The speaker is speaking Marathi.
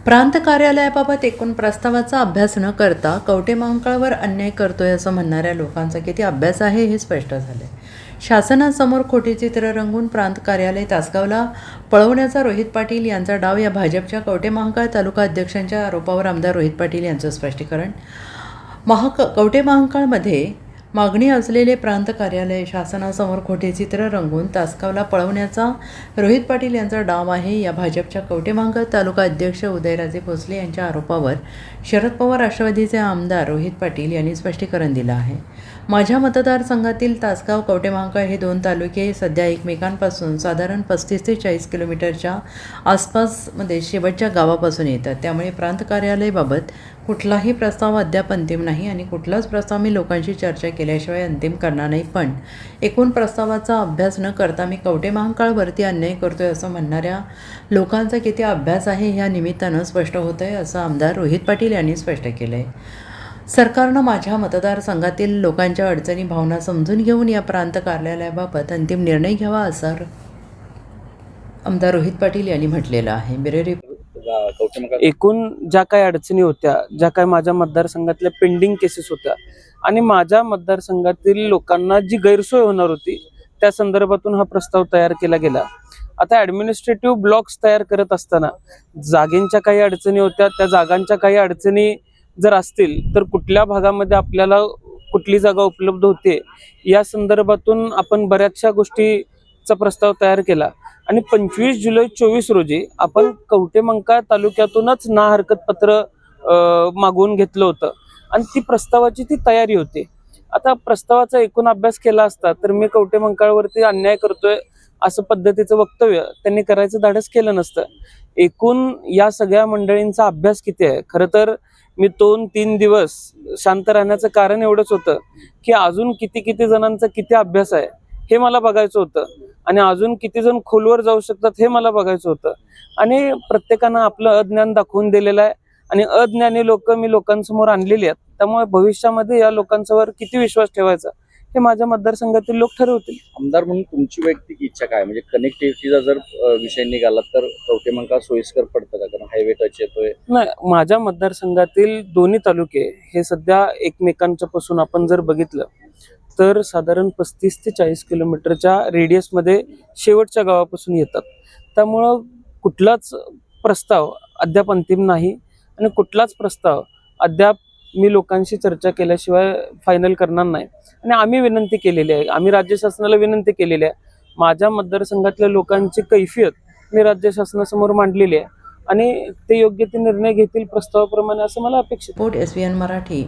प्रांत कार्यालयाबाबत एकूण प्रस्तावाचा अभ्यास न करता कवठेमहांकाळवर अन्याय करतोय असं म्हणणाऱ्या लोकांचा किती अभ्यास आहे हे स्पष्ट झाले. शासनासमोर खोटी चित्र रंगवून प्रांत कार्यालय तासगावला पळवण्याचा रोहित पाटील यांचा डाव या भाजपच्या कवठेमहांकाळ तालुका अध्यक्षांच्या आरोपावर आमदार रोहित पाटील यांचं स्पष्टीकरण. कवठेमहांकाळमध्ये मागणी असलेले प्रांत कार्यालय शासनासमोर खोटे चित्र रंगवून तासगावला पळवण्याचा रोहित पाटील यांचा डाव आहे या भाजपच्या कवठेमहांकाळ तालुका अध्यक्ष उदयराजे भोसले यांच्या आरोपावर शरद पवार राष्ट्रवादीचे आमदार रोहित पाटील यांनी स्पष्टीकरण दिलं आहे. माझ्या मतदारसंघातील तासगाव कवठेमहांकाळ हे दोन तालुके सध्या एकमेकांपासून साधारण 35 ते 40 किलोमीटरच्या आसपासमध्ये शेवटच्या गावापासून येतात. त्यामुळे प्रांत कार्यालयाबाबत कुठलाही प्रस्ताव अद्याप अंतिम नाही आणि कुठलाच प्रस्ताव मी लोकांशी चर्चा केल्याशिवाय अंतिम करणार नाही. पण एकूण प्रस्तावाचा अभ्यास न करता मी कवठेमहांकाळवरती अन्याय करतोय असं म्हणणाऱ्या लोकांचा किती अभ्यास आहे ह्या निमित्तानं स्पष्ट होतं आहे असं आमदार रोहित पाटील यांनी स्पष्ट केलं आहे. सरकारनं माझ्या मतदारसंघातील लोकांच्या अडचणी भावना समजून घेऊन या प्रांत कार्यालयाबाबत अंतिम निर्णय घ्यावा असं आमदार रोहित पाटील यांनी म्हटलेलं आहे. एकूण ज्या काही अडचणी होत्या, ज्या काही माझ्या मतदारसंघातल्या पेंडिंग केसेस होत्या आणि माझ्या मतदारसंघातील लोकांना जी गैरसोय होणार होती त्या संदर्भातून हा प्रस्ताव तयार केला गेला. आता ऍडमिनिस्ट्रेटिव्ह ब्लॉक्स तयार करत असताना जागेंच्या काही अडचणी होत्या, त्या जागांच्या काही अडचणी जर असतील तर कुठल्या भागामध्ये आपल्याला कुठली जागा उपलब्ध होते या संदर्भातून आपण बऱ्याचशा गोष्टीचा प्रस्ताव तयार केला आणि 25 जुलै 24 रोजी आपण कवठेमहांकाळ तालुक्यातूनच ना हरकत पत्र मागवून घेतलं होतं आणि ती प्रस्तावाची ती तयारी होती. आता प्रस्तावाचा एकूण अभ्यास केला असता तर मी कवठेमहांकाळवरती अन्याय करतोय असं पद्धतीचं वक्तव्य त्यांनी करायचं धाडस केलं नसतं. एकूण या सगळ्या मंडळींचा अभ्यास किती आहे, खरं तर मी 2-3 दिवस शांत राहण्याचं कारण एवढंच होतं की अजून किती जणांचा किती अभ्यास आहे हे मला बघायचं होतं आणि अजून किती जण खोलवर जाऊ शकतात हे मला बघायचं होतं. आणि प्रत्येकानं आपलं अज्ञान दाखवून दिलेलं आहे आणि अज्ञानी लोक मी लोकांसमोर आणलेली आहेत. त्यामुळे भविष्यामध्ये या लोकांच्यावर किती विश्वास ठेवायचा हे माझ्या मतदारसंघातील लोक ठरवतील. आमदार म्हणून तुमची वैयक्तिक इच्छा काय, म्हणजे कनेक्टिव्हिटीचा जर विषय निघाला तर कवठेमहांकाळ सोयीस्कर पडतं का, कारण हायवे टच येतोय? नाही, माझ्या मतदारसंघातील दोन्ही तालुके हे सध्या एकमेकांच्या पासून आपण जर बघितलं तर साधारण 35 ते 40 किलोमीटरच्या रेडियसमध्ये शेवटच्या गावापासून येतात. त्यामुळं कुठलाच प्रस्ताव अद्याप अंतिम नाही आणि कुठलाच प्रस्ताव अद्याप मी लोकांशी चर्चा केल्याशिवाय फायनल करणार नाही. आणि आम्ही विनंती केलेली आहे, आम्ही राज्य शासनाला विनंती केलेली आहे. माझ्या मतदारसंघातल्या लोकांची कैफियत मी राज्य शासनासमोर मांडलेली आहे आणि ते योग्य ते निर्णय घेतील प्रस्तावाप्रमाणे असं मला अपेक्षित आहे. SVN मराठी.